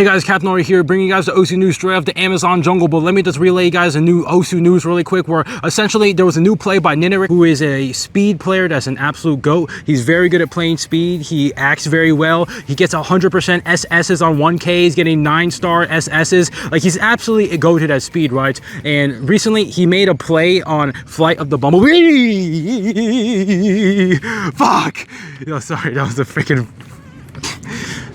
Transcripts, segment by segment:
Hey guys, Captain Ori here, bringing you guys the Osu news straight off the Amazon jungle. But let me just relay you guys a new Osu news really quick, where essentially there was a new play by ninerik, who is a speed player that's an absolute GOAT. He's very good at playing speed. He acts very well. He gets 100% SSs on 1K. He's getting 9-star SSs. Like, he's absolutely goated at speed, right? And recently he made a play on Flight of the Bumblebee. Fuck! Yo, sorry, that was a freaking...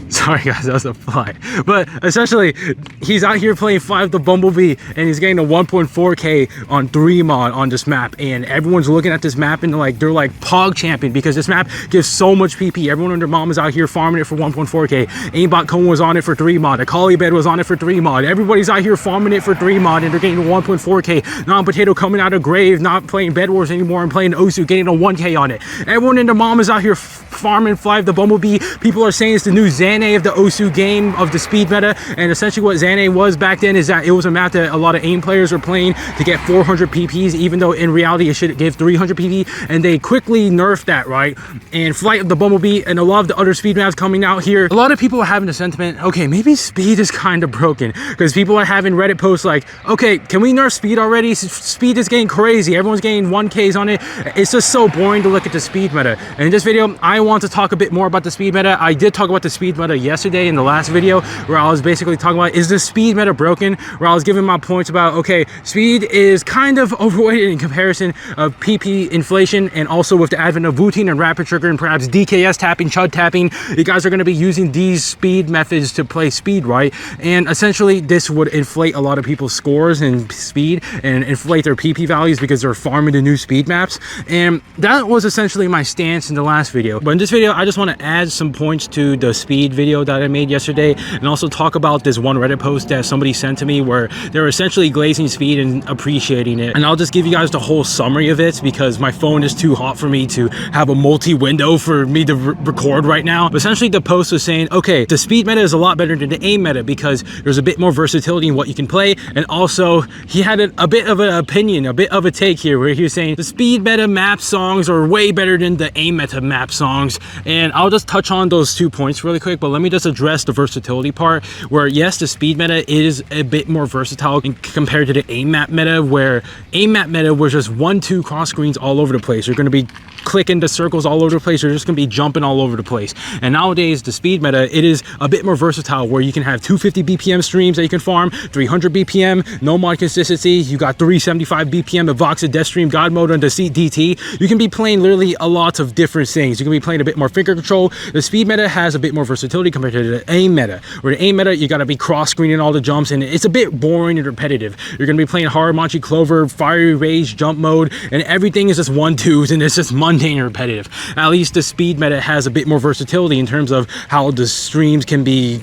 Sorry guys, that was a fly. But essentially, he's out here playing Flight of the Bumblebee, and he's getting a 1.4K on 3 mod on this map. And everyone's looking at this map and they're like Pog champion, because this map gives so much PP. Everyone and their mom is out here farming it for 1.4K. Aimbot Cone was on it for 3 mod. Akali Bed was on it for 3 mod. Everybody's out here farming it for 3 mod, and they're getting a 1.4K. Non-Potato coming out of grave, not playing Bed Wars anymore and playing Osu, getting a 1K on it. Everyone and their mom is out here farming Flight of the Bumblebee. People are saying it's the new Xane of the Osu game of the speed meta, and essentially what Xane was back then is that it was a map that a lot of aim players were playing to get 400 PPs, even though in reality it should give 300 PP, and they quickly nerfed that, right? And Flight of the Bumblebee and a lot of the other speed maps coming out here, a lot of people are having the sentiment, okay, maybe speed is kind of broken, because people are having Reddit posts like, okay, can we nerf speed already? Speed is getting crazy, everyone's getting 1Ks on it. It's just so boring to look at the speed meta. And in this video, I want to talk a bit more about the speed meta. I did talk about the speed meta yesterday in the last video, where I was basically talking about, is the speed meta broken? Where I was giving my points about, okay, speed is kind of overrated in comparison of PP inflation, and also with the advent of Wooting and Rapid Trigger and perhaps DKS tapping, Chud tapping, you guys are going to be using these speed methods to play speed, right? And essentially this would inflate a lot of people's scores and speed and inflate their PP values because they're farming the new speed maps. And that was essentially my stance in the last video. But in this video, I just want to add some points to the speed video that I made yesterday, and also talk about this one Reddit post that somebody sent to me where they're essentially glazing speed and appreciating it. And I'll just give you guys the whole summary of it, because my phone is too hot for me to have a multi-window for me to record right now. But essentially the post was saying, okay, the speed meta is a lot better than the aim meta because there's a bit more versatility in what you can play. And also he had a bit of an opinion, a bit of a take here, where he was saying the speed meta map songs are way better than the aim meta map songs. And I'll just touch on those 2 points really quick, but let me just address the versatility part, where yes, the speed meta is a bit more versatile compared to the aim map meta, where aim map meta was just 1-2 cross screens all over the place. You're going to be clicking the circles all over the place. You're just going to be jumping all over the place. And nowadays the speed meta, it is a bit more versatile, where you can have 250 BPM streams that you can farm, 300 BPM, no mod consistency. You got 375 BPM of Vox Death Stream God mode and Deceit DT. You can be playing literally a lot of different things. You can be playing a bit more finger control. The speed meta has a bit more versatility compared to the aim meta, where the aim meta, you got to be cross screening all the jumps, and it's a bit boring and repetitive. You're going to be playing Haramanchi Clover, Fiery Rage jump mode, and everything is just 1-2s, and it's just mundane and repetitive. At least the speed meta has a bit more versatility in terms of how the streams can be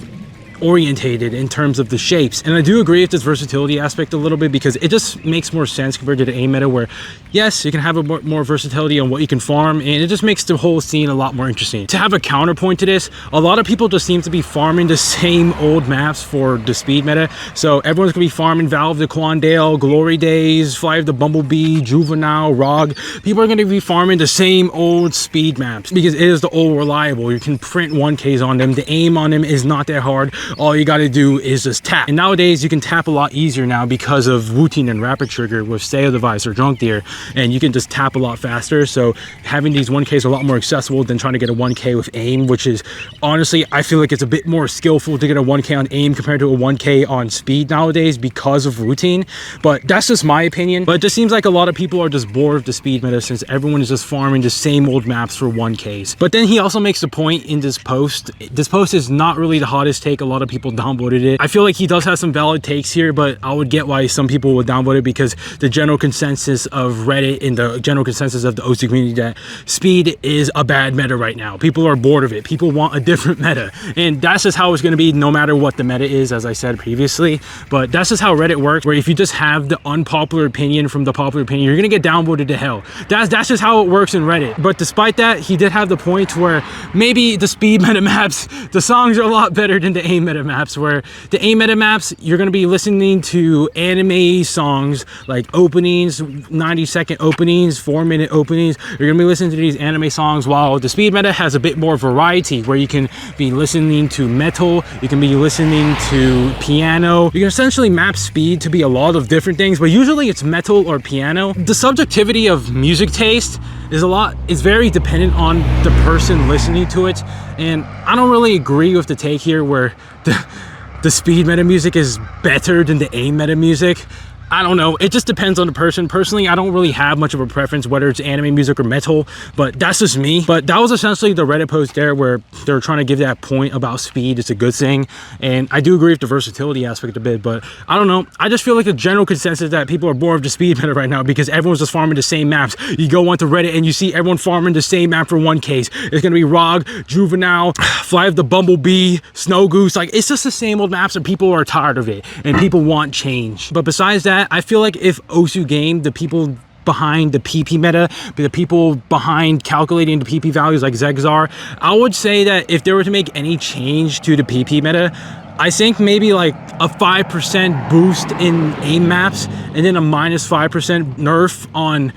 orientated in terms of the shapes. And I do agree with this versatility aspect a little bit, because it just makes more sense compared to the aim meta, where yes, you can have a more versatility on what you can farm, and it just makes the whole scene a lot more interesting. To have a counterpoint to this, a lot of people just seem to be farming the same old maps for the speed meta. So everyone's gonna be farming Valve the Quandale, Glory Days, Flight of the Bumblebee, Juvenile, ROG. People are gonna be farming the same old speed maps because it is the old reliable. You can print 1Ks on them. The aim on them is not that hard. All you got to do is just tap. And nowadays you can tap a lot easier now because of Wooting and Rapid Trigger with Stay Device or Drunk Deer, and you can just tap a lot faster. So having these 1Ks a lot more accessible than trying to get a 1K with aim, which is honestly, I feel like it's a bit more skillful to get a 1K on aim compared to a 1K on speed nowadays because of routine. But that's just my opinion. But it just seems like a lot of people are just bored of the speed meta, since everyone is just farming the same old maps for 1Ks. But then he also makes the point in this post. This post is not really the hottest take. A lot of people downvoted it. I feel like he does have some valid takes here, but I would get why some people would downvote it, because the general consensus of Reddit and the general consensus of the Osu community that speed is a bad meta right now. People are bored of it. People want a different meta, and that's just how it's going to be no matter what the meta is, as I said previously. But that's just how Reddit works, where if you just have the unpopular opinion from the popular opinion, you're going to get downvoted to hell. That's just how it works in Reddit. But despite that, he did have the point where maybe the speed meta maps, the songs are a lot better than the aim meta maps, where the A meta maps, you're going to be listening to anime songs like openings, 90-second openings, 4-minute openings. You're going to be listening to these anime songs, while the speed meta has a bit more variety, where you can be listening to metal, you can be listening to piano. You can essentially map speed to be a lot of different things, but usually it's metal or piano. The subjectivity of music taste is very dependent on the person listening to it, and I don't really agree with the take here where the speed meta music is better than the A meta music. I don't know, it just depends on the person. Personally, I don't really have much of a preference whether it's anime music or metal, but that's just me. But that was essentially the Reddit post there, where they're trying to give that point about speed. It's a good thing, and I do agree with the versatility aspect a bit, but I don't know, I just feel like the general consensus that people are bored of the speed meta right now because everyone's just farming the same maps. You go onto Reddit and you see everyone farming the same map for one case. It's gonna be Rog, Juvenile, Fly of the Bumblebee, Snow Goose. Like, it's just the same old maps, and people are tired of it and people want change. But besides that, I feel like if Osu Game, the people behind the PP meta, the people behind calculating the PP values like Zegzar, I would say that if they were to make any change to the PP meta, I think maybe like a 5% boost in aim maps and then a -5% nerf on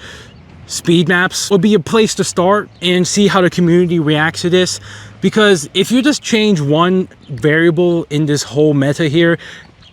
speed maps would be a place to start and see how the community reacts to this. Because if you just change one variable in this whole meta here,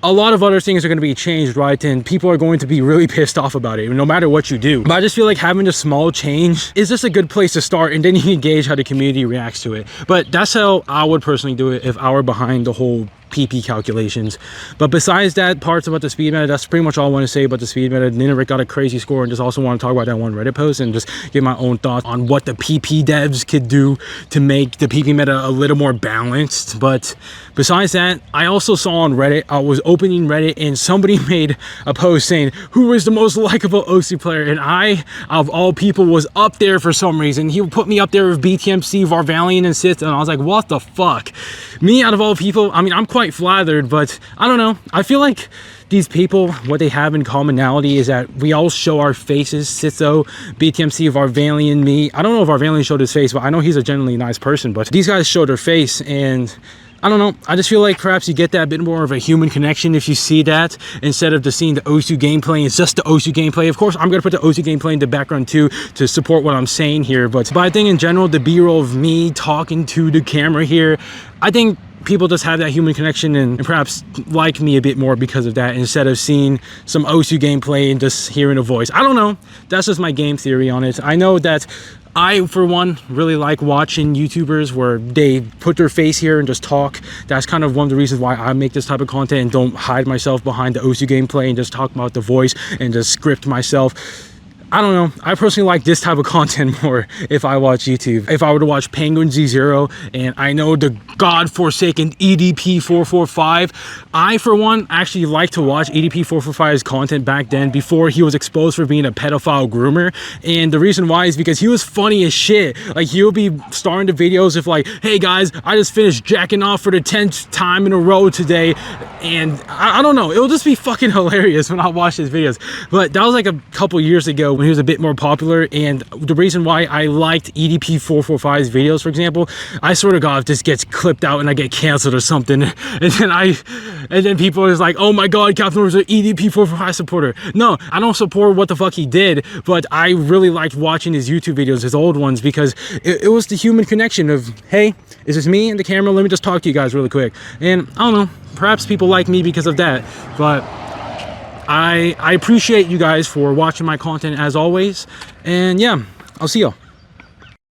a lot of other things are going to be changed, right? And people are going to be really pissed off about it, no matter what you do. But I just feel like having a small change is just a good place to start, and then you can gauge how the community reacts to it. But that's how I would personally do it if I were behind the whole PP calculations. But besides that, parts about the speed meta, that's pretty much all I want to say about the speed meta. ninerik got a crazy score, and just also want to talk about that one Reddit post and just give my own thoughts on what the PP devs could do to make the PP meta a little more balanced. But besides that, I also saw on Reddit, I was opening Reddit and somebody made a post saying who is the most likable Osu player, and I, of all people, was up there for some reason. He put me up there with BTMC, Varvalian, and Sith, and I was like, what the fuck? Me, out of all people, I mean, I'm quite flattered, but I don't know, I feel like these people, what they have in commonality is that we all show our faces. Sitho, BTMC, Varvalian, me. I don't know if Varvalian showed his face, but I know he's a genuinely nice person, but these guys showed their face, and I don't know, I just feel like perhaps you get that bit more of a human connection if you see that, instead of just seeing the Osu gameplay. It's just the Osu gameplay. Of course, I'm going to put the Osu gameplay in the background too to support what I'm saying here, but I think in general, the B-roll of me talking to the camera here, I think people just have that human connection and perhaps like me a bit more because of that, instead of seeing some Osu gameplay and just hearing a voice. I don't know, that's just my game theory on it. I know that I, for one, really like watching YouTubers where they put their face here and just talk. That's kind of one of the reasons why I make this type of content and don't hide myself behind the Osu gameplay and just talk about the voice and just script myself. I don't know, I personally like this type of content more if I watch YouTube. If I were to watch Penguin Z0 and I know the godforsaken EDP445, I, for one, actually like to watch EDP445's content back then before he was exposed for being a pedophile groomer. And the reason why is because he was funny as shit. Like, he'll be starting the videos with like, hey guys, I just finished jacking off for the 10th time in a row today. And I don't know, it'll just be fucking hilarious when I watch his videos. But that was like a couple years ago when he was a bit more popular, and the reason why I liked EDP445's videos, for example, I swear to God, if this gets clipped out and I get canceled or something, and then people is like, oh my God, Captain was an EDP445 supporter. No, I don't support what the fuck he did, but I really liked watching his YouTube videos, his old ones, because it was the human connection of, hey, is this me and the camera? Let me just talk to you guys really quick. And I don't know, perhaps people like me because of that, but I appreciate you guys for watching my content as always, and yeah, I'll see y'all.